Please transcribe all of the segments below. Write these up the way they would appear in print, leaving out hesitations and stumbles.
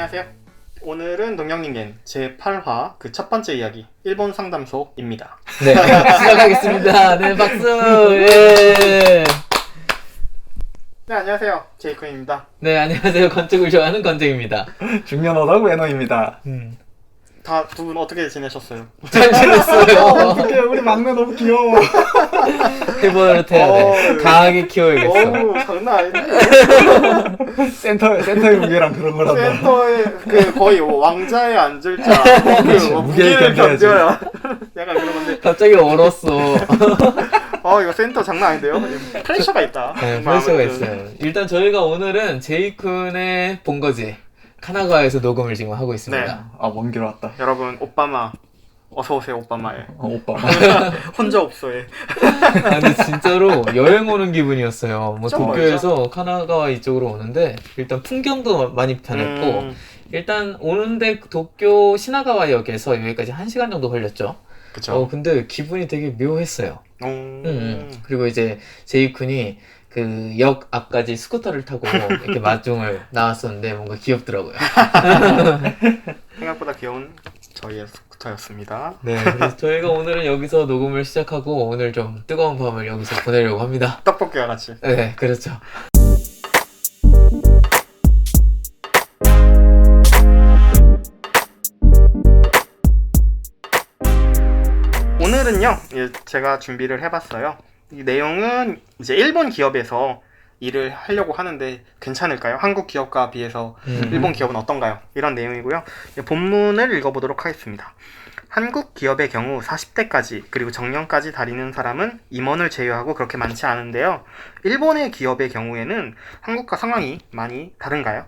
안녕하세요. 오늘은 농경닝겐 제8화 그 첫 번째 이야기 일본 상담소입니다. 네, 시작하겠습니다. 네, 박수! 예! 네, 안녕하세요. 제이콘입니다. 네, 안녕하세요. 건축을 좋아하는 건정입니다. 중년어덕 외노입니다. 다 두 분 어떻게 지내셨어요? 잘 지냈어요. 어떡해, 우리 막내 너무 귀여워. 해버릇 해야 돼. 강하게 키워야겠어. 어우, 장난 아닌데? 센터의 무게랑 그런 거란다. 센터에 그 거의 왕자에 앉을 자 그 무게를 견뎌야 약간 그런 건데 갑자기 얼었어. 이거 센터 장난 아닌데요? 프레셔가 있다. 네, 프레셔가 있어요. 일단 저희가 오늘은 제이쿤의 본거지 카나가와에서 녹음을 지금 하고 있습니다. 네. 먼 길 왔다. 여러분, 오빠마 어서오세요. 오빠마에 오빠. 혼자 없어에. 근데 진짜로 여행 오는 기분이었어요. 뭐 좀 도쿄에서 카나가와 이쪽으로 오는데 일단 풍경도 많이 변했고 일단 오는데 도쿄 시나가와역에서 여기까지 1시간 정도 걸렸죠. 그쵸. 근데 기분이 되게 묘했어요. 오. 그리고 이제 제이쿤이 그 역 앞까지 스쿠터를 타고 이렇게 마중을 나왔었는데 뭔가 귀엽더라고요. 생각보다 귀여운 저희의 스쿠터였습니다. 네, 그래서 저희가 오늘은 여기서 녹음을 시작하고 오늘 좀 뜨거운 밤을 여기서 보내려고 합니다. 떡볶이와 같이. 네, 그렇죠. 오늘은요, 제가 준비를 해봤어요. 이 내용은 이제 일본 기업에서 일을 하려고 하는데 괜찮을까요? 한국 기업과 비해서 일본 기업은 어떤가요? 이런 내용이고요. 본문을 읽어보도록 하겠습니다. 한국 기업의 경우 40대까지 그리고 정년까지 다니는 사람은 임원을 제외하고 그렇게 많지 않은데요. 일본의 기업의 경우에는 한국과 상황이 많이 다른가요?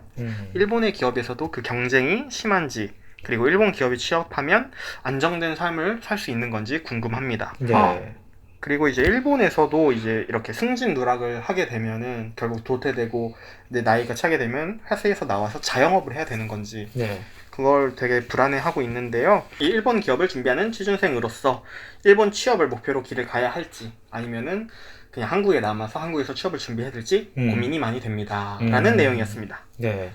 일본의 기업에서도 그 경쟁이 심한지 그리고 일본 기업에 취업하면 안정된 삶을 살 수 있는 건지 궁금합니다. 네. 그리고 이제 일본에서도 이제 이렇게 승진 누락을 하게 되면은 결국 도태되고 내 나이가 차게 되면 회사에서 나와서 자영업을 해야 되는 건지 네. 그걸 되게 불안해하고 있는데요. 이 일본 기업을 준비하는 취준생으로서 일본 취업을 목표로 길을 가야 할지 아니면은 그냥 한국에 남아서 한국에서 취업을 준비해야 될지 고민이 많이 됩니다. 라는 내용이었습니다. 네.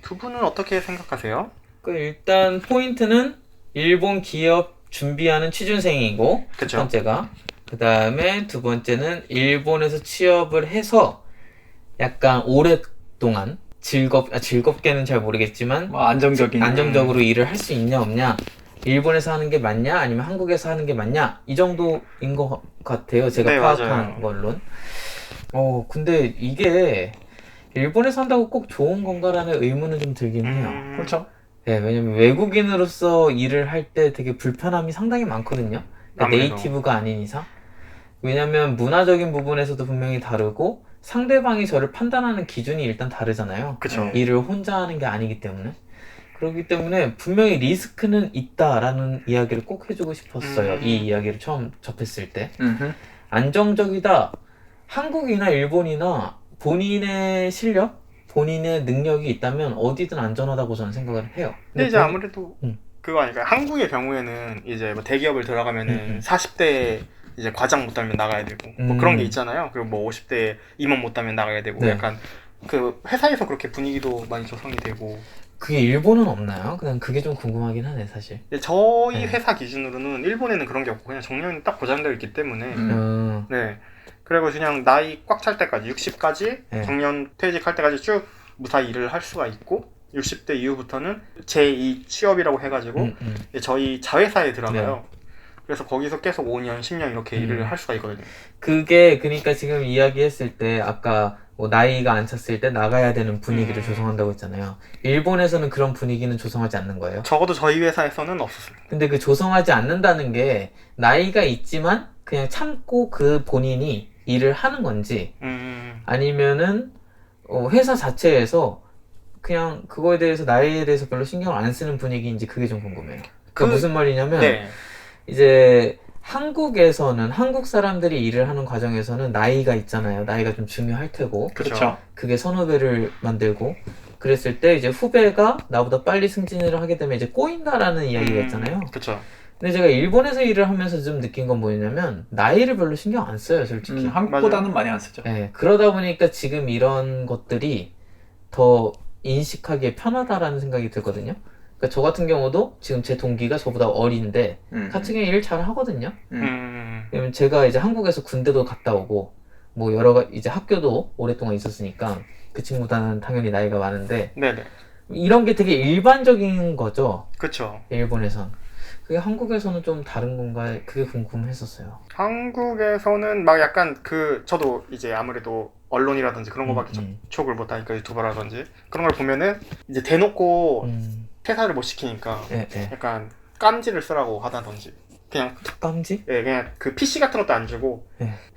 두 분은 어떻게 생각하세요? 일단 포인트는 일본 기업 준비하는 취준생이고 그쵸. 첫 번째가 그 다음에 두 번째는 일본에서 취업을 해서 약간 오랫동안 즐겁게는 잘 모르겠지만 안정적으로 일을 할 수 있냐 없냐 일본에서 하는 게 맞냐 아니면 한국에서 하는 게 맞냐 이 정도인 것 같아요. 제가 네, 파악한 맞아요. 걸론. 근데 이게 일본에서 한다고 꼭 좋은 건가라는 의문은 좀 들긴 해요. 그렇죠. 네, 왜냐면 외국인으로서 일을 할 때 되게 불편함이 상당히 많거든요. 그러니까 아무래도. 네이티브가 아닌 이상. 왜냐면 문화적인 부분에서도 분명히 다르고 상대방이 저를 판단하는 기준이 일단 다르잖아요. 그쵸. 일을 혼자 하는 게 아니기 때문에. 그렇기 때문에 분명히 리스크는 있다라는 이야기를 꼭 해주고 싶었어요. 이 이야기를 처음 접했을 때. 안정적이다. 한국이나 일본이나 본인의 실력, 본인의 능력이 있다면 어디든 안전하다고 저는 생각을 해요. 근데 이제 아무래도 그거 아닐까요? 한국의 경우에는 이제 뭐 대기업을 들어가면은 40대 이제 과장 못 달면 나가야 되고 뭐 그런 게 있잖아요. 그리고 뭐 50대 임원 못 달면 나가야 되고 네. 약간 그 회사에서 그렇게 분위기도 많이 조성이 되고 그게 일본은 없나요? 그냥 그게 좀 궁금하긴 하네 사실. 근데 저희 네. 회사 기준으로는 일본에는 그런 게 없고 그냥 정년이 딱 보장되어 있기 때문에 네. 그리고 그냥 나이 꽉 찰 때까지 60까지 네. 정년 퇴직할 때까지 쭉 무사히 일을 할 수가 있고 60대 이후부터는 제2 취업이라고 해가지고 저희 자회사에 들어가요. 그래서 거기서 계속 5년, 10년 이렇게 일을 할 수가 있거든요. 그게 그러니까 지금 이야기했을 때 아까 뭐 나이가 안 찼을 때 나가야 되는 분위기를 조성한다고 했잖아요. 일본에서는 그런 분위기는 조성하지 않는 거예요. 적어도 저희 회사에서는 없었습니다. 근데 그 조성하지 않는다는 게 나이가 있지만 그냥 참고 그 본인이 일을 하는 건지 아니면은 회사 자체에서 그냥 그거에 대해서 나이에 대해서 별로 신경을 안 쓰는 분위기인지 그게 좀 궁금해요. 그게 무슨 말이냐면 네. 이제 한국에서는 한국 사람들이 일을 하는 과정에서는 나이가 있잖아요. 나이가 좀 중요할 테고 그렇죠. 그게 선후배를 만들고 그랬을 때 이제 후배가 나보다 빨리 승진을 하게 되면 이제 꼬인다라는 이야기가 있잖아요. 그렇죠. 근데 제가 일본에서 일을 하면서 좀 느낀 건 뭐냐면 나이를 별로 신경 안 써요, 솔직히. 한국보다는 많이 안 쓰죠. 네, 그러다 보니까 지금 이런 것들이 더 인식하기에 편하다라는 생각이 들거든요. 그러니까 저 같은 경우도 지금 제 동기가 저보다 어린데 같은 경우에 일 잘 하거든요. 왜냐면 제가 이제 한국에서 군대도 갔다 오고 뭐 여러 가지 이제 학교도 오랫동안 있었으니까 그 친구보다는 당연히 나이가 많은데 네네. 이런 게 되게 일반적인 거죠. 그쵸. 일본에선. 그게 한국에서는 좀 다른 건가 그게 궁금했었어요. 한국에서는 막 약간 저도 이제 아무래도 언론이라든지 그런 거밖에 접촉을 못하니까 유튜버라든지 그런 걸 보면은 이제 대놓고 퇴사를 못 시키니까 약간 깜지를 쓰라고 하다든지 그냥 깜지? 그냥 그 PC 같은 것도 안 주고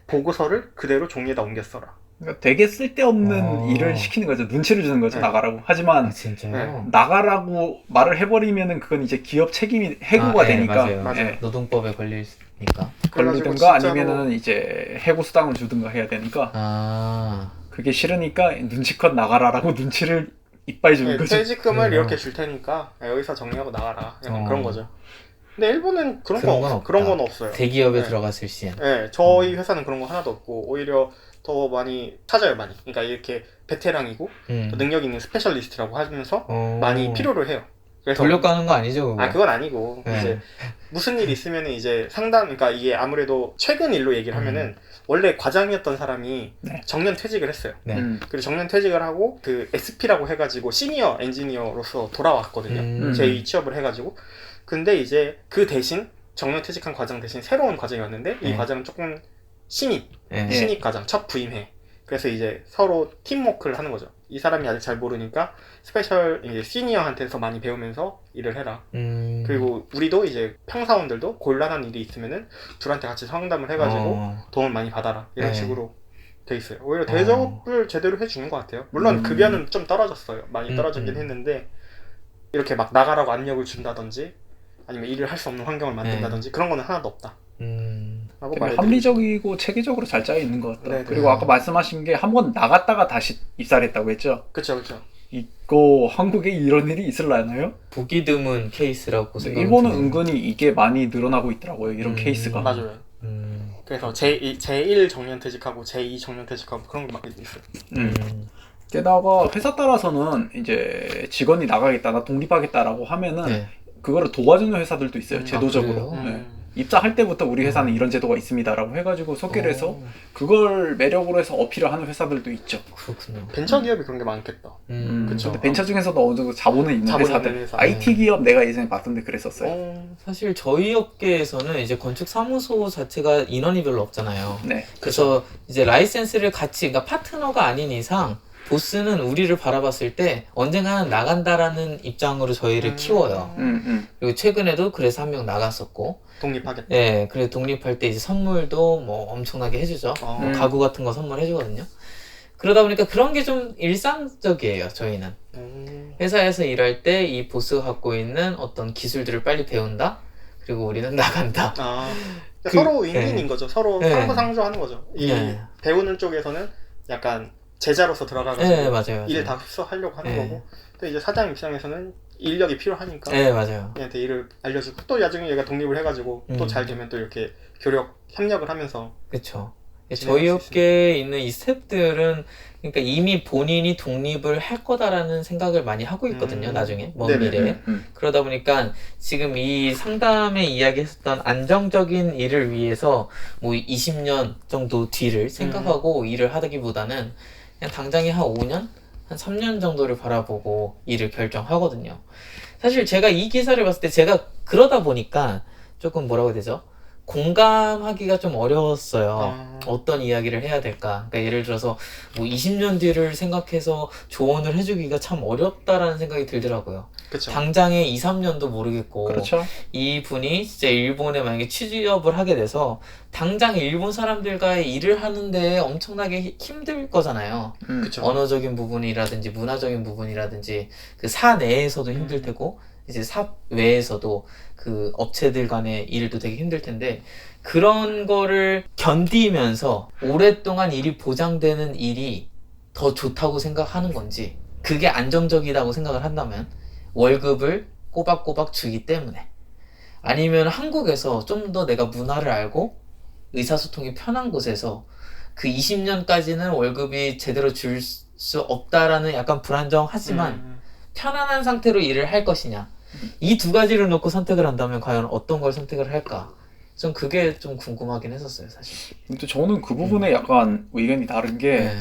보고서를 그대로 종이에다 옮겨 써라. 그러니까 되게 쓸데없는 일을 시키는 거죠. 눈치를 주는 거죠. 나가라고. 하지만 진짜요? 나가라고 말을 해버리면은 그건 이제 기업 책임이 해고가 되니까. 맞아요. 노동법에 걸리니까. 걸리든가 아니면은 이제 해고 수당을 주든가 해야 되니까. 그게 싫으니까 눈치껏 나가라라고 눈치를 이빨 주는 거죠. 퇴직금을 이렇게 줄 테니까 여기서 정리하고 나가라. 약간 그런 거죠. 근데 일본은 그런 건 없어요. 대기업에 들어갔을 시엔. 저희 회사는 그런 거 하나도 없고 오히려 더 많이 찾아요, 많이. 그러니까 이렇게 베테랑이고 또 능력 있는 스페셜리스트라고 하면서 많이 필요로 해요. 그래서 돌려가는 거 아니죠? 그거? 그건 아니고 이제 무슨 일 있으면 이제 그러니까 이게 아무래도 최근 일로 얘기를 하면은 원래 과장이었던 사람이 정년 퇴직을 했어요. 그리고 정년 퇴직을 하고 그 SP라고 해가지고 시니어 엔지니어로서 돌아왔거든요. 제2 취업을 해가지고. 근데 이제 그 대신 정년 퇴직한 과장 대신 새로운 과장이 왔는데 이 과장은 조금 신입 과장 첫 부임해. 그래서 이제 서로 팀워크를 하는 거죠. 이 사람이 아직 잘 모르니까 스페셜 이제 시니어한테서 많이 배우면서 일을 해라. 그리고 우리도 이제 평사원들도 곤란한 일이 있으면은 둘한테 같이 상담을 해가지고 도움을 많이 받아라. 이런 식으로 돼 있어요. 오히려 대접을 제대로 해주는 것 같아요. 물론 급여는 좀 떨어졌어요. 많이 떨어졌긴 했는데 이렇게 막 나가라고 압력을 준다든지 아니면 일을 할 수 없는 환경을 만든다든지 그런 거는 하나도 없다. 합리적이고 체계적으로 잘 짜여 있는 것 같다. 그리고 아까 말씀하신 게 한 번 나갔다가 다시 입사를 했다고 했죠? 그쵸. 이거 한국에 이런 일이 있을라나요? 보기 드문 케이스라고 생각합니다. 일본은 은근히 이게 많이 늘어나고 있더라고요. 이런 케이스가. 맞아요. 그래서 제1 정년 퇴직하고 제2 정년 퇴직하고 그런 게 막 있어요. 게다가 회사 따라서는 이제 직원이 나가겠다, 나 독립하겠다라고 하면은 그거를 도와주는 회사들도 있어요. 제도적으로. 입사할 때부터 우리 회사는 이런 제도가 있습니다라고 해가지고 소개를 해서 그걸 매력으로 해서 어필을 하는 회사들도 있죠. 그렇군요. 벤처 기업이 그런 게 많겠다. 그쵸. 근데 벤처 중에서도 어느 정도 자본은 있는 회사들. IT 기업 내가 예전에 봤던데 그랬었어요. 사실 저희 업계에서는 이제 건축 사무소 자체가 인원이 별로 없잖아요. 그래서 이제 라이센스를 같이, 그러니까 파트너가 아닌 이상 보스는 우리를 바라봤을 때 언젠가는 나간다라는 입장으로 저희를 키워요. 그리고 최근에도 그래서 한 명 나갔었고. 독립하겠다. 그래서 독립할 때 이제 선물도 뭐 엄청나게 해주죠. 뭐 가구 같은 거 선물해주거든요. 그러다 보니까 그런 게 좀 일상적이에요, 저희는. 회사에서 일할 때 이 보스가 갖고 있는 어떤 기술들을 빨리 배운다? 그리고 우리는 나간다. 서로 윈윈인 거죠. 서로 상부상조하는 거죠. 배우는 쪽에서는 약간 제자로서 들어가가지고 맞아요. 일을 다 흡수하려고 하는 거고 또 이제 사장 입장에서는 인력이 필요하니까 맞아요. 얘한테 일을 알려주고 또 나중에 얘가 독립을 해가지고 또 잘 되면 또 이렇게 협력을 하면서 그쵸. 저희 업계에 있는 이 스태프들은 그러니까 이미 본인이 독립을 할 거다라는 생각을 많이 하고 있거든요. 나중에 먼 미래에. 그러다 보니까 지금 이 상담에 이야기했었던 안정적인 일을 위해서 뭐 20년 정도 뒤를 생각하고 일을 하기보다는 그냥 당장에 한 5년? 한 3년 정도를 바라보고 일을 결정하거든요. 사실 제가 이 기사를 봤을 때 제가 그러다 보니까 조금 뭐라고 해야 되죠? 공감하기가 좀 어려웠어요. 어떤 이야기를 해야 될까? 그러니까 예를 들어서 뭐 20년 뒤를 생각해서 조언을 해주기가 참 어렵다라는 생각이 들더라고요. 그쵸. 당장에 2, 3년도 모르겠고 그렇죠. 이 분이 진짜 일본에 만약에 취업을 하게 돼서 당장 일본 사람들과의 일을 하는데 엄청나게 힘들 거잖아요. 그쵸. 언어적인 부분이라든지 문화적인 부분이라든지 그 사 내에서도 힘들 테고 이제 사 외에서도 그 업체들 간의 일도 되게 힘들 텐데 그런 거를 견디면서 오랫동안 일이 보장되는 일이 더 좋다고 생각하는 건지 그게 안정적이라고 생각을 한다면 월급을 꼬박꼬박 주기 때문에 아니면 한국에서 좀 더 내가 문화를 알고 의사소통이 편한 곳에서 그 20년까지는 월급이 제대로 줄 수 없다라는 약간 불안정하지만 편안한 상태로 일을 할 것이냐. 이 두 가지를 놓고 선택을 한다면 과연 어떤 걸 선택을 할까? 좀 그게 좀 궁금하긴 했었어요, 사실. 근데 저는 그 부분에 약간 의견이 다른 게 네.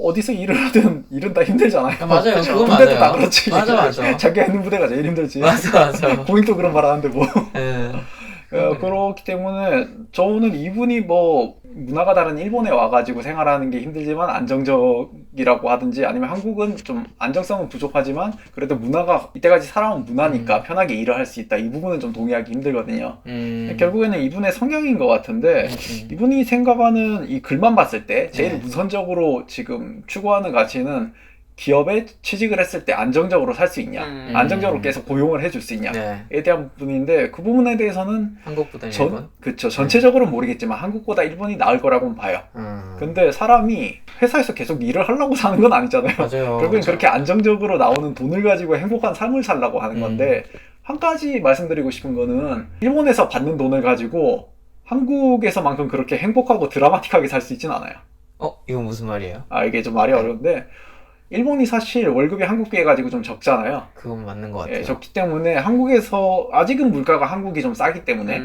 어디서 일을 하든 일은 다 힘들잖아요. 맞아요. 그건 군대도 맞아요. 다 그렇지. 맞아. 자기가 있는 부대가 제일 힘들지. 맞아. 고인도 그런 말 하는데 뭐. 네. 그렇기 때문에 저는 이분이 뭐 문화가 다른 일본에 와가지고 생활하는 게 힘들지만 안정적이라고 하든지 아니면 한국은 좀 안정성은 부족하지만 그래도 문화가 이때까지 살아온 문화니까 편하게 일을 할 수 있다. 이 부분은 좀 동의하기 힘들거든요. 결국에는 이분의 성향인 것 같은데 이분이 생각하는 이 글만 봤을 때 제일 우선적으로 지금 추구하는 가치는 기업에 취직을 했을 때 안정적으로 살 수 있냐, 안정적으로 계속 고용을 해줄 수 있냐에 대한 부분인데 그 부분에 대해서는 한국보다 일본? 그쵸. 전체적으로는 모르겠지만 한국보다 일본이 나을 거라고는 봐요. 근데 사람이 회사에서 계속 일을 하려고 사는 건 아니잖아요. 맞아요. 결국엔 그렇게 안정적으로 나오는 돈을 가지고 행복한 삶을 살려고 하는 건데 한 가지 말씀드리고 싶은 거는 일본에서 받는 돈을 가지고 한국에서만큼 그렇게 행복하고 드라마틱하게 살 수 있진 않아요. 이건 무슨 말이에요? 이게 좀 말이 어려운데 일본이 사실 월급이 한국 비해 가지고 좀 적잖아요. 그건 맞는 것 같아요. 적기 때문에 한국에서 아직은 물가가 한국이 좀 싸기 때문에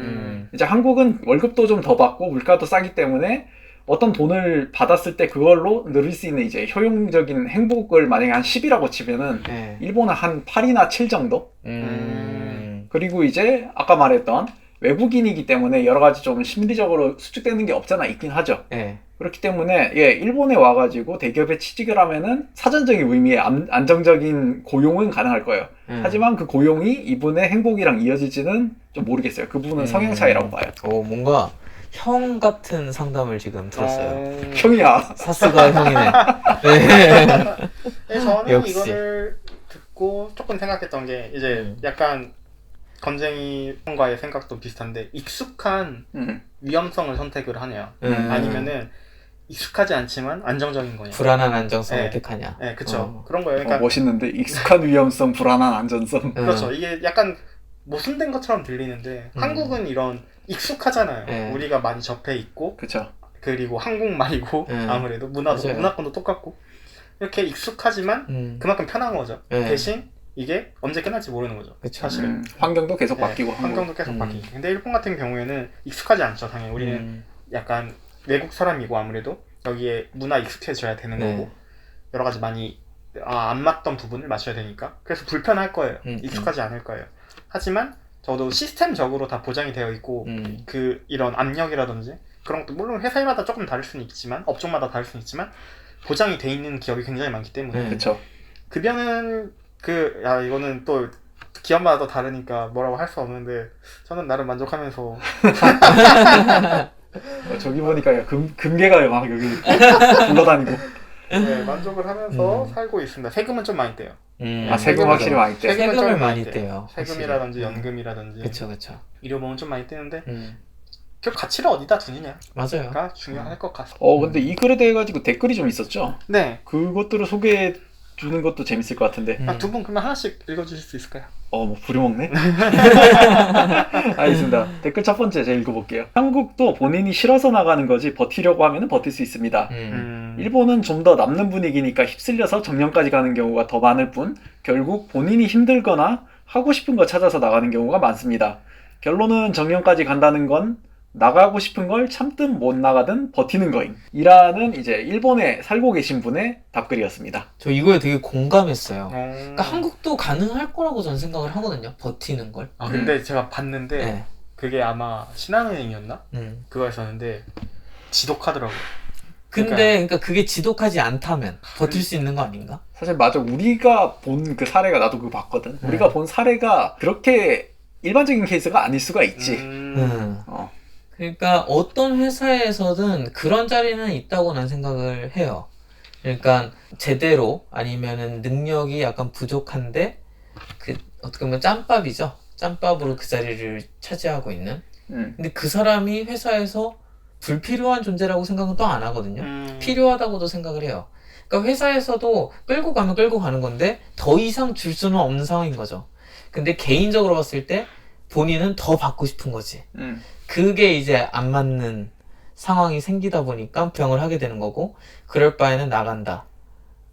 이제 한국은 월급도 좀 더 받고 물가도 싸기 때문에 어떤 돈을 받았을 때 그걸로 누릴 수 있는 이제 효용적인 행복을 만약에 한 10이라고 치면은 일본은 한 8이나 7 정도? 그리고 이제 아까 말했던 외국인이기 때문에 여러 가지 좀 심리적으로 수축되는 게 없잖아 있긴 하죠. 그렇기 때문에 일본에 와가지고 대기업에 취직을 하면은 사전적인 의미의 안정적인 고용은 가능할 거예요. 하지만 그 고용이 이분의 행복이랑 이어질지는 좀 모르겠어요. 그 부분은 성향 차이라고 봐요. 뭔가 형 같은 상담을 지금 들었어요. 형이야. 사스가 형이네. 네. 저는 역시. 이거를 듣고 조금 생각했던 게 이제 약간 검쟁이 형과의 생각도 비슷한데 익숙한 위험성을 선택을 하냐 아니면은 익숙하지 않지만 안정적인 거냐 불안한 안정성을 택하냐. 네, 그쵸. 그런 거예요. 그러니까 멋있는데 익숙한 위험성, 불안한 안전성. 그렇죠. 이게 약간 모순된 것처럼 들리는데 한국은 이런 익숙하잖아요. 우리가 많이 접해 있고 그쵸. 그리고 한국말이고 아무래도 문화권도 똑같고 이렇게 익숙하지만 그만큼 편한 거죠. 대신 이게 언제 끝날지 모르는 거죠. 그쵸. 사실은 환경도 계속 바뀌고 환경도 계속 바뀌고 근데 일본 같은 경우에는 익숙하지 않죠. 당연히 우리는 약간 외국 사람이고 아무래도 여기에 문화 익숙해져야 되는 거고 여러 가지 많이 안 맞던 부분을 맞춰야 되니까 그래서 불편할 거예요. 익숙하지 않을 거예요. 하지만 저도 시스템적으로 다 보장이 되어 있고 그 이런 압력이라든지 그런 것도 물론 회사마다 조금 다를 수는 있지만 업종마다 다를 수는 있지만 보장이 돼 있는 기업이 굉장히 많기 때문에 그쵸. 급여는 이거는 또 기업마다 또 다르니까 뭐라고 할 수 없는데 저는 나름 만족하면서 저기 보니까 금괴가 막 여기 굴러다니고 만족을 하면서 살고 있습니다. 세금은 좀 많이 떼요. 세금 확실히 많이 떼요. 세금을 많이 떼요. 세금이라든지 연금이라든지 그쵸. 의료보험은 좀 많이 떼는데 결국 가치를 어디다 두느냐가 맞아요. 중요할 것 같습니다. 근데 이 글에 대해 가지고 댓글이 좀 있었죠? 네. 그것들을 소개해 주는 것도 재밌을 것 같은데. 두 분 그러면 하나씩 읽어주실 수 있을까요? 뭐 부려먹네? 알겠습니다. 댓글 첫 번째 제가 읽어볼게요. 한국도 본인이 싫어서 나가는 거지 버티려고 하면 버틸 수 있습니다. 일본은 좀 더 남는 분위기니까 휩쓸려서 정년까지 가는 경우가 더 많을 뿐 결국 본인이 힘들거나 하고 싶은 거 찾아서 나가는 경우가 많습니다. 결론은 정년까지 간다는 건 나가고 싶은 걸 참든 못 나가든 버티는 거임 이라는 이제 일본에 살고 계신 분의 답글이었습니다. 저 이거에 되게 공감했어요. 그러니까 한국도 가능할 거라고 저는 생각을 하거든요. 버티는 걸. 근데 제가 봤는데 그게 아마 신한은행이었나? 그거였었는데 지독하더라고요. 그러니까 그게 지독하지 않다면 버틸 수 있는 거 아닌가? 사실 맞아. 우리가 본 그 사례가 나도 그거 봤거든. 우리가 본 사례가 그렇게 일반적인 케이스가 아닐 수가 있지. 그러니까 어떤 회사에서든 그런 자리는 있다고 난 생각을 해요. 그러니까 제대로 아니면은 능력이 약간 부족한데 어떻게 보면 짬밥이죠. 짬밥으로 그 자리를 차지하고 있는. 근데 그 사람이 회사에서 불필요한 존재라고 생각은 또 안 하거든요. 필요하다고도 생각을 해요. 그러니까 회사에서도 끌고 가면 끌고 가는 건데 더 이상 줄 수는 없는 상황인 거죠. 근데 개인적으로 봤을 때 본인은 더 받고 싶은 거지. 그게 이제 안 맞는 상황이 생기다 보니까 병을 하게 되는 거고 그럴 바에는 나간다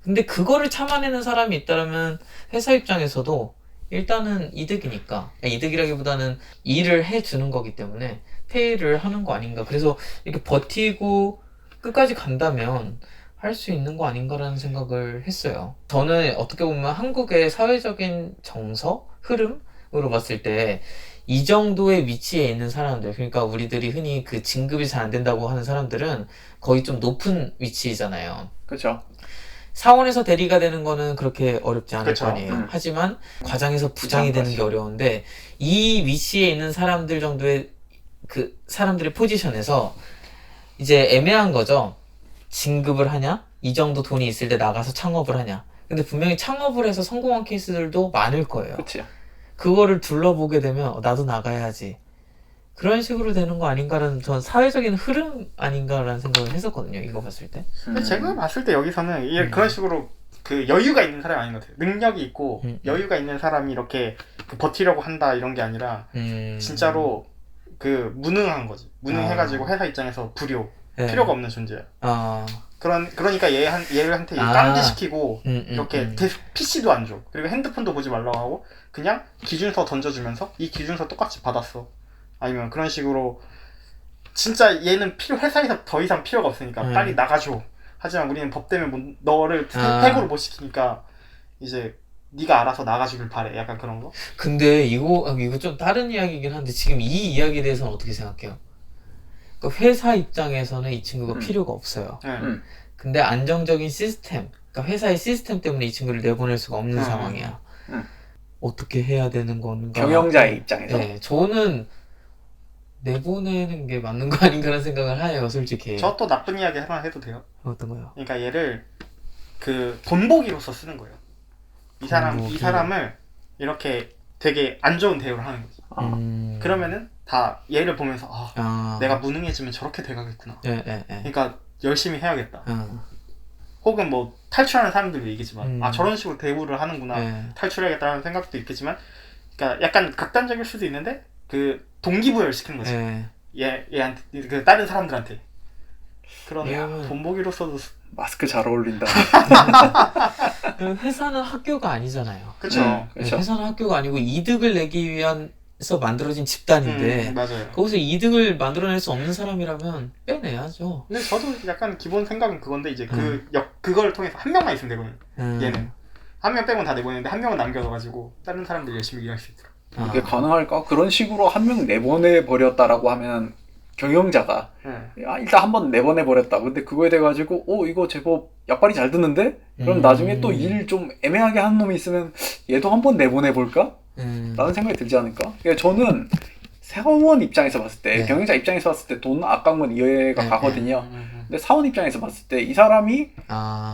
근데 그거를 참아내는 사람이 있다면 회사 입장에서도 일단은 이득이니까, 이득이라기보다는 일을 해주는 거기 때문에 페이를 하는 거 아닌가. 그래서 이렇게 버티고 끝까지 간다면 할 수 있는 거 아닌가라는 생각을 했어요. 저는 어떻게 보면 한국의 사회적인 정서, 흐름으로 봤을 때 이 정도의 위치에 있는 사람들, 그러니까 우리들이 흔히 그 진급이 잘 안 된다고 하는 사람들은 거의 좀 높은 위치잖아요. 그렇죠. 사원에서 대리가 되는 거는 그렇게 어렵지 않을 그쵸. 거 아니에요. 하지만 과장에서 부장이 되는 게 어려운데 이 위치에 있는 사람들 정도의 그 사람들의 포지션에서 이제 애매한 거죠. 진급을 하냐? 이 정도 돈이 있을 때 나가서 창업을 하냐? 근데 분명히 창업을 해서 성공한 케이스들도 많을 거예요. 그치. 그거를 둘러보게 되면 나도 나가야지. 그런 식으로 되는 거 아닌가라는 전 사회적인 흐름 아닌가라는 생각을 했었거든요. 이거 봤을 때. 근데 제가 봤을 때 여기서는 이게 그런 식으로 그 여유가 있는 사람이 아닌 것 같아요. 능력이 있고 여유가 있는 사람이 이렇게 그 버티려고 한다 이런 게 아니라 진짜로 그 무능한 거지. 무능해가지고 회사 입장에서 네. 필요가 없는 존재야. 아, 그러니까 얘한테 깜지시키고 이렇게 PC도 안 줘. 그리고 핸드폰도 보지 말라고 하고 그냥 기준서 던져주면서 이 기준서 똑같이 받았어. 아니면 그런 식으로 진짜 얘는 회사에서 더 이상 필요가 없으니까 빨리 나가줘. 하지만 우리는 법 때문에 너를 해고를 못 시키니까 이제 네가 알아서 나가주길 바래. 약간 그런 거. 근데 이거 좀 다른 이야기이긴 한데 지금 이 이야기에 대해서는 어떻게 생각해요? 그러니까 회사 입장에서는 이 친구가 필요가 없어요. 근데 안정적인 시스템, 그러니까 회사의 시스템 때문에 이 친구를 내보낼 수가 없는 상황이야. 어떻게 해야 되는 건가? 경영자의 입장에서. 네, 저는 내보내는 게 맞는 거 아닌가라는 생각을 해요, 솔직히. 저 또 나쁜 이야기 하나 해도 돼요? 어떤 거요? 그러니까 얘를 그 본보기로서 쓰는 거예요. 이 사람을 이렇게 되게 안 좋은 대우를 하는 거지. 그러면은 다 얘를 보면서 내가 무능해지면 저렇게 돼가겠구나. 그러니까 열심히 해야겠다. 혹은 뭐 탈출하는 사람들도 얘기지만 저런 식으로 대우를 하는구나. 탈출해야겠다는 생각도 있겠지만, 그러니까 약간 극단적일 수도 있는데 그 동기부여를 시키는 거지. 얘한테 그 다른 사람들한테. 그런 본보기로서도 마스크 잘 어울린다. 회사는 학교가 아니잖아요. 그렇죠. 회사는 학교가 아니고 이득을 내기 위해서 만들어진 집단인데 맞아요. 거기서 이득을 만들어낼 수 없는 사람이라면 빼내야죠. 근데 저도 약간 기본 생각은 그건데 이제 그걸 통해서 한 명만 있으면 되거든요. 얘는 한 명 빼곤 다 내보내는데 한 명은 남겨둬가지고 다른 사람들 열심히 일할 수 있도록. 이게 가능할까? 그런 식으로 한 명 내보내 버렸다라고 하면 경영자가 일단 한번 내보내 버렸다. 근데 그거에 대해 가지고 이거 제법 약발이 잘 듣는데? 그럼 나중에 또 일 좀 애매하게 하는 놈이 있으면 얘도 한번 내보내 볼까? 라는 생각이 들지 않을까? 그러니까 저는 사원 입장에서 봤을 때 경영자 입장에서 봤을 때 돈 아까운 이해가 가거든요. 근데 사원 입장에서 봤을 때 이 사람이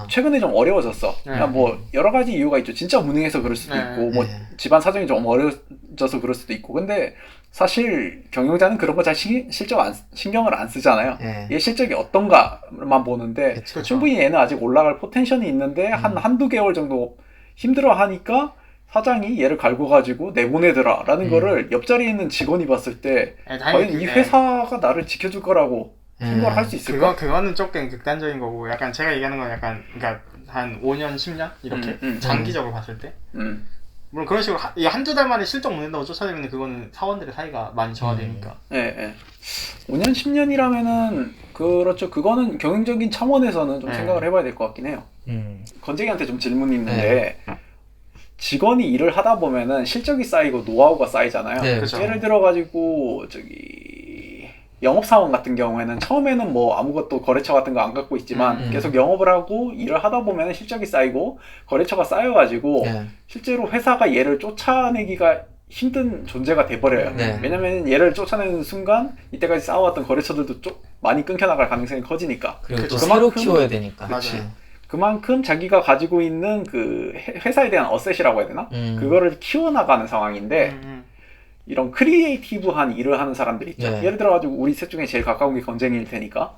최근에 좀 어려워졌어. 그러니까 뭐 여러 가지 이유가 있죠. 진짜 무능해서 그럴 수도 있고 뭐 집안 사정이 좀 어려져서 그럴 수도 있고. 근데 사실 경영자는 그런 거 잘 신경을 안 쓰잖아요. 얘 실적이 어떤가만 보는데 그쵸. 충분히 얘는 아직 올라갈 포텐셜이 있는데 한두 개월 정도 힘들어 하니까 사장이 얘를 갈고 가지고 내보내더라 라는 거를 옆자리에 있는 직원이 봤을 때 과연 이 회사가 나를 지켜줄 거라고 생각을 할 수 있을까? 그거는 조금 극단적인 거고, 약간 제가 얘기하는 건 약간 그러니까 한 5년, 10년 이렇게 장기적으로 봤을 때 물론 그런 식으로 한두 달 만에 실적 못 낸다고 쫓아내면 그거는 사원들의 사이가 많이 저하되니까. 5년, 10년이라면은 그렇죠. 그거는 경영적인 차원에서는 좀 생각을 해봐야 될 것 같긴 해요. 건재기한테 좀 질문이 있는데 직원이 일을 하다 보면은 실적이 쌓이고 노하우가 쌓이잖아요. 그렇죠. 예를 들어가지고 영업사원 같은 경우에는 처음에는 뭐 아무것도 거래처 같은 거 안 갖고 있지만 계속 영업을 하고 일을 하다 보면 실적이 쌓이고 거래처가 쌓여가지고 실제로 회사가 얘를 쫓아내기가 힘든 존재가 돼버려요. 왜냐면 얘를 쫓아내는 순간 이때까지 쌓아왔던 거래처들도 많이 끊겨나갈 가능성이 커지니까. 그리고 또 새로 키워야 되니까. 맞아요. 그만큼 자기가 가지고 있는 그 회사에 대한 어셋이라고 해야 되나? 그거를 키워나가는 상황인데 이런 크리에이티브한 일을 하는 사람들 있죠. 예를 들어가지고 우리 셋 중에 제일 가까운 게 건쟁이일 테니까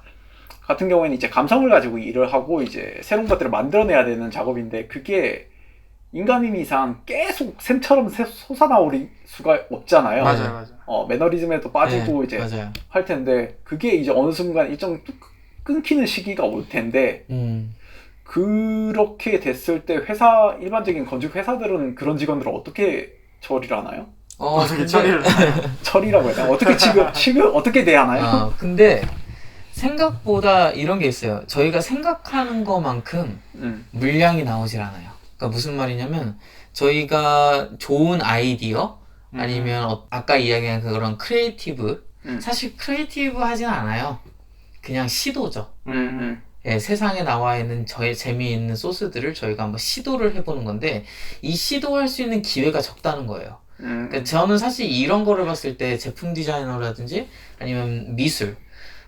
같은 경우에는 이제 감성을 가지고 일을 하고 이제 새로운 것들을 만들어내야 되는 작업인데 그게 인간인 이상 계속 샘처럼 솟아나올 수가 없잖아요. 맞아요. 매너리즘에도 빠지고 이제 할 텐데 그게 이제 어느 순간 일정 끊기는 시기가 올 텐데 그렇게 됐을 때 회사 일반적인 건축 회사들은 그런 직원들을 어떻게 처리를 하나요? 어떻게 처리를 하나요? 처리라고 해야 되나? 어떻게 취급 어떻게 대하나요? 근데 생각보다 이런 게 있어요. 저희가 생각하는 것만큼 물량이 나오질 않아요. 그러니까 무슨 말이냐면 저희가 좋은 아이디어 아니면 아까 이야기한 그런 크리에이티브 사실 크리에이티브 하진 않아요. 그냥 시도죠. 예, 세상에 나와 있는 저의 재미있는 소스들을 저희가 한번 시도를 해보는 건데 이 시도할 수 있는 기회가 적다는 거예요. 그러니까 저는 사실 이런 거를 봤을 때 제품 디자이너라든지 아니면 미술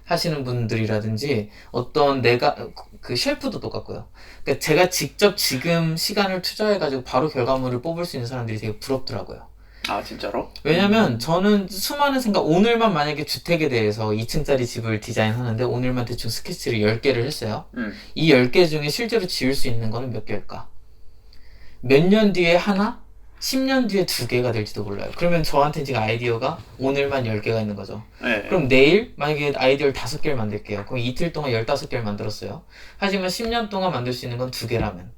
하시는 분들이라든지 어떤 내가 그 셰프도 똑같고요. 그러니까 제가 직접 지금 시간을 투자해가지고 바로 결과물을 뽑을 수 있는 사람들이 되게 부럽더라고요. 아 진짜로? 왜냐면 저는 수많은 생각 오늘만 만약에 주택에 대해서 2층짜리 집을 디자인하는데 오늘만 대충 스케치를 10개를 했어요. 이 10개 중에 실제로 지을 수 있는 거는 몇 개일까? 몇 년 뒤에 하나? 10년 뒤에 2개가 될지도 몰라요. 그러면 저한테 지금 아이디어가 오늘만 10개가 있는 거죠. 네. 그럼 내일 만약에 아이디어를 5개를 만들게요. 그럼 이틀 동안 15개를 만들었어요. 하지만 10년 동안 만들 수 있는 건 2개라면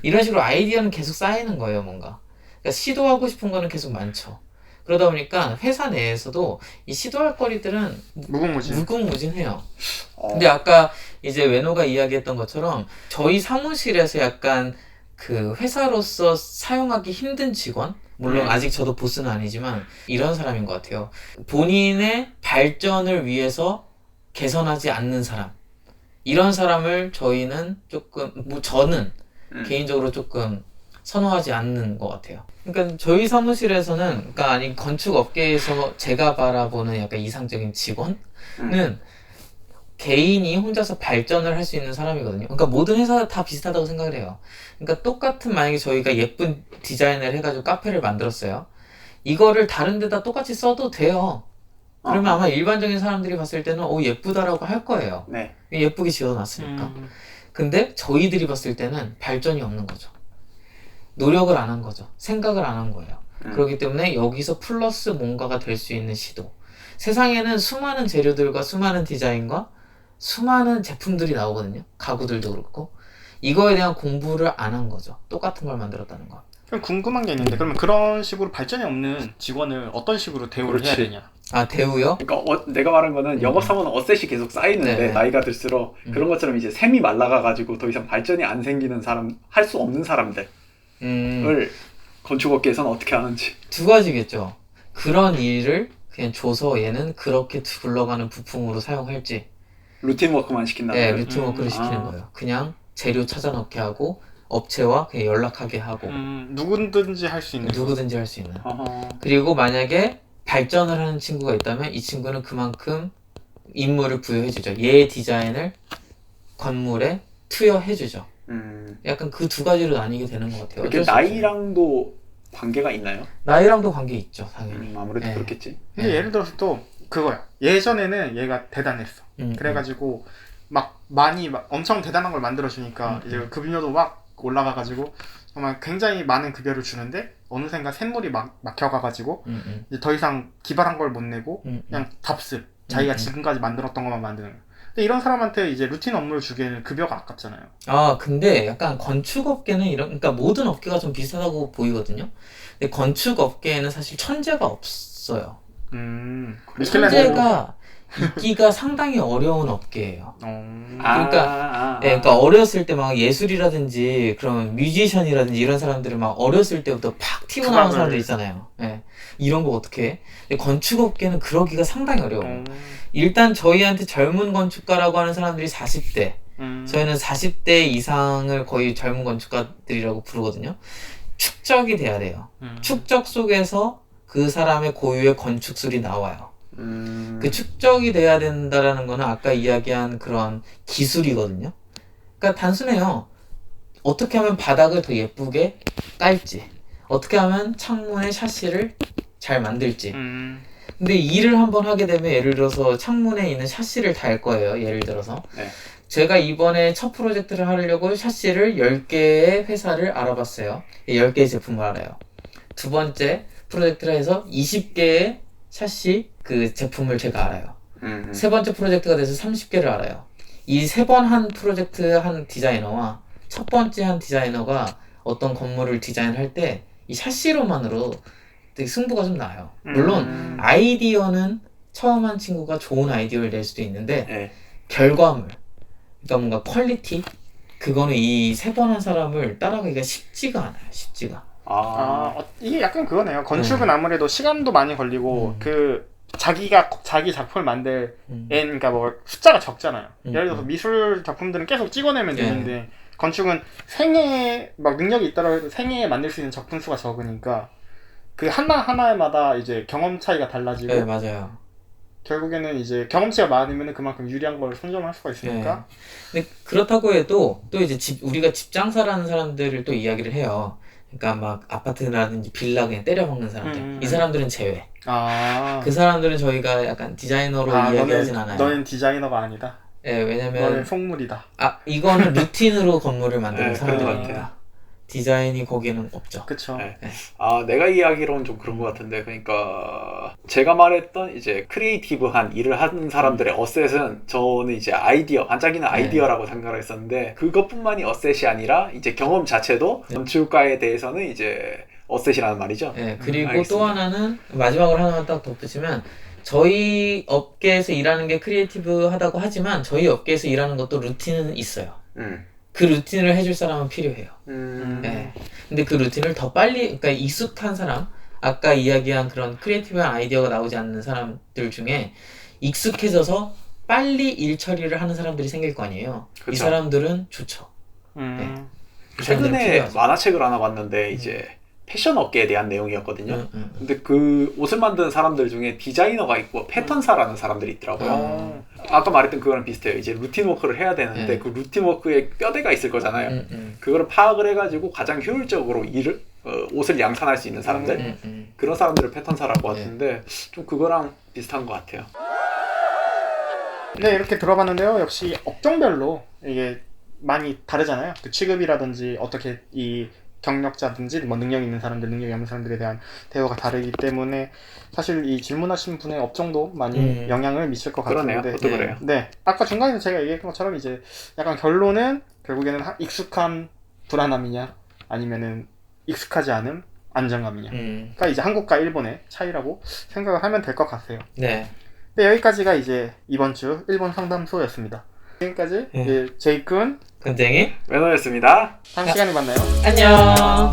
이런 식으로 아이디어는 계속 쌓이는 거예요. 뭔가 그러니까 시도하고 싶은 거는 계속 많죠. 그러다 보니까 회사 내에서도 이 시도할 거리들은 무궁무진해요. 근데 아까 이제 외노가 이야기했던 것처럼 저희 사무실에서 약간 그 회사로서 사용하기 힘든 직원? 물론 아직 저도 보스는 아니지만 이런 사람인 것 같아요. 본인의 발전을 위해서 개선하지 않는 사람. 이런 사람을 저희는 조금, 저는 개인적으로 조금 선호하지 않는 것 같아요. 그러니까 저희 사무실에서는, 그러니까 아니 건축 업계에서 제가 바라보는 약간 이상적인 직원은 개인이 혼자서 발전을 할 수 있는 사람이거든요. 그러니까 모든 회사가 다 비슷하다고 생각을 해요. 그러니까 똑같은 만약에 저희가 예쁜 디자인을 해가지고 카페를 만들었어요. 이거를 다른 데다 똑같이 써도 돼요. 그러면 아마 일반적인 사람들이 봤을 때는 예쁘다라고 할 거예요. 네. 예쁘게 지어놨으니까. 근데 저희들이 봤을 때는 발전이 없는 거죠. 노력을 안 한 거죠. 생각을 안 한 거예요. 그렇기 때문에 여기서 플러스 뭔가가 될 수 있는 시도. 세상에는 수많은 재료들과 수많은 디자인과 수많은 제품들이 나오거든요. 가구들도 그렇고. 이거에 대한 공부를 안 한 거죠. 똑같은 걸 만들었다는 거. 그럼 궁금한 게 있는데 그러면 그런 식으로 발전이 없는 직원을 어떤 식으로 대우를 해야 되냐? 아, 대우요? 그러니까 내가 말한 거는 영업사원은 어셋이 계속 쌓이는데 네. 나이가 들수록 그런 것처럼 이제 샘이 말라가가지고 더 이상 발전이 안 생기는 사람, 할 수 없는 사람들을 건축업계에서는 어떻게 하는지. 두 가지겠죠. 그런 일을 그냥 줘서 얘는 그렇게 굴러가는 부품으로 사용할지. 루틴 워크만 시킨다. 네, 루틴 워크를 시키는 거예요. 그냥 재료 찾아넣게 하고 업체와 그냥 연락하게 하고 누구든지 할 수 있는. 누구든지 할 수 있는. 그리고 만약에 발전을 하는 친구가 있다면 이 친구는 그만큼 임무를 부여해주죠. 얘의 디자인을 건물에 투여해주죠. 약간 그 두 가지로 나뉘게 되는 것 같아요. 이게 나이랑도 관계가 있나요? 나이랑도 관계 있죠, 당연히. 아무래도 네. 그렇겠지. 근데 예를 들어서 또 그거야. 예전에는 얘가 대단했어. 그래가지고 막 많이 엄청 대단한 걸 만들어주니까 이제 급여도 막 올라가가지고 정말 굉장히 많은 급여를 주는데 어느샌가 샘물이 막혀가가지고 이제 더 이상 기발한 걸 못 내고 그냥 답습. 자기가 지금까지 만들었던 것만 만드는 거야. 근데 이런 사람한테 이제 루틴 업무를 주기에는 급여가 아깝잖아요. 아, 근데 약간 건축업계는 그러니까 모든 업계가 좀 비슷하다고 보이거든요. 근데 건축업계에는 사실 천재가 없어요. 천재가 있기가 상당히 어려운 업계예요. 그러니까 어렸을 때 막 예술이라든지 그런 뮤지션이라든지 이런 사람들을 막 어렸을 때부터 팍 튀어나온 사람들 있잖아요. 네. 이런 거 어떻게 해? 근데 건축업계는 그러기가 상당히 어려워요. 일단 저희한테 젊은 건축가라고 하는 사람들이 40대. 저희는 40대 이상을 거의 젊은 건축가들이라고 부르거든요. 축적이 돼야 돼요. 축적 속에서 그 사람의 고유의 건축술이 나와요. 그 축적이 돼야 된다라는 거는 아까 이야기한 그런 기술이거든요. 그러니까 단순해요. 어떻게 하면 바닥을 더 예쁘게 깔지, 어떻게 하면 창문의 샤시를 잘 만들지. 근데 일을 한번 하게 되면 예를 들어서 창문에 있는 샤시를 달 거예요. 예를 들어서 제가 이번에 첫 프로젝트를 하려고 샤시를 10개의 회사를 알아봤어요. 10개의 제품을 알아요. 두 번째 프로젝트를 해서 20개의 샤시 그 제품을 제가 알아요. 세 번째 프로젝트가 돼서 30개를 알아요. 이 세 번 한 프로젝트 한 디자이너와 첫 번째 한 디자이너가 어떤 건물을 디자인할 때 이 샤시로만으로 되게 승부가 좀 나요. 물론 아이디어는 처음 한 친구가 좋은 아이디어를 낼 수도 있는데 네. 결과물, 그러니까 뭔가 퀄리티, 그거는 이 세 번 한 사람을 따라가기가 쉽지가 않아요. 쉽지가. 이게 약간 그거네요. 건축은 아무래도 시간도 많이 걸리고 자기 작품을 만들 그러니까 뭐 숫자가 적잖아요. 예를 들어서 미술 작품들은 계속 찍어내면 되는데 건축은 생애 막 능력이 있더라도 해도 생애에 만들 수 있는 작품 수가 적으니까 그 하나하나마다 이제 경험 차이가 달라지고 네, 맞아요. 결국에는 이제 경험치가 많으면 그만큼 유리한 걸 선점할 수가 있으니까. 근데 그렇다고 해도 또 이제 우리가 집장사라는 사람들을 또 이야기를 해요. 그러니까 막 아파트라든지 빌라 그냥 때려박는 사람들. 이 사람들은 제외. 그 사람들은 저희가 약간 디자이너로 이야기하진 않아요. 너는 디자이너가 아니다. 네, 왜냐면 너는 속물이다. 이거는 루틴으로 건물을 만드는 네, 사람들입니다. 디자인이 거기는 없죠. 그쵸. 네. 내가 이야기로는 좀 그런 것 같은데, 그러니까 제가 말했던 이제 크리에이티브한 일을 하는 사람들의 어셋은 저는 이제 아이디어, 반짝이는 아이디어라고 생각을 했었는데 그것뿐만이 어셋이 아니라 이제 경험 자체도 건축가에 대해서는 이제 어셋이라는 말이죠. 네, 그리고 알겠습니다. 또 하나는 마지막으로 하나만 딱 덧붙이면 저희 업계에서 일하는 게 크리에이티브하다고 하지만 저희 업계에서 일하는 것도 루틴은 있어요. 그 루틴을 해줄 사람은 필요해요. 네. 근데 그 루틴을 더 빨리, 그러니까 익숙한 사람, 아까 이야기한 그런 크리에이티브한 아이디어가 나오지 않는 사람들 중에 익숙해져서 빨리 일 처리를 하는 사람들이 생길 거 아니에요. 그쵸. 이 사람들은 좋죠. 네. 그 사람들은 최근에 필요하죠. 만화책을 하나 봤는데 이제 패션 업계에 대한 내용이었거든요. 근데 그 옷을 만드는 사람들 중에 디자이너가 있고 패턴사라는 사람들이 있더라고요. 아까 말했던 그거랑 비슷해요. 이제 루틴 워크를 해야 되는데 그 루틴 워크에 뼈대가 있을 거잖아요. 그거를 파악을 해가지고 가장 효율적으로 옷을 양산할 수 있는 사람들, 그런 사람들을 패턴사라고 하는데 좀 그거랑 비슷한 것 같아요. 네, 이렇게 들어봤는데요. 역시 업종별로 이게 많이 다르잖아요. 그 취급이라든지 어떻게 이 경력자든지 뭐 능력 있는 사람들, 능력이 없는 사람들에 대한 대우가 다르기 때문에 사실 이 질문하신 분의 업종도 많이 영향을 미칠 것 그러네요. 같은데. 그것도 그래요. 네, 아까 중간에 제가 얘기했던 것처럼 이제 약간 결론은 결국에는 익숙한 불안함이냐 아니면은 익숙하지 않은 안정감이냐. 그러니까 이제 한국과 일본의 차이라고 생각을 하면 될 것 같아요. 네. 네, 여기까지가 이제 이번 주 일본 상담소였습니다. 지금까지 제이군 근쟁이 매너였습니다. 다음 시간에 만나요. 안녕.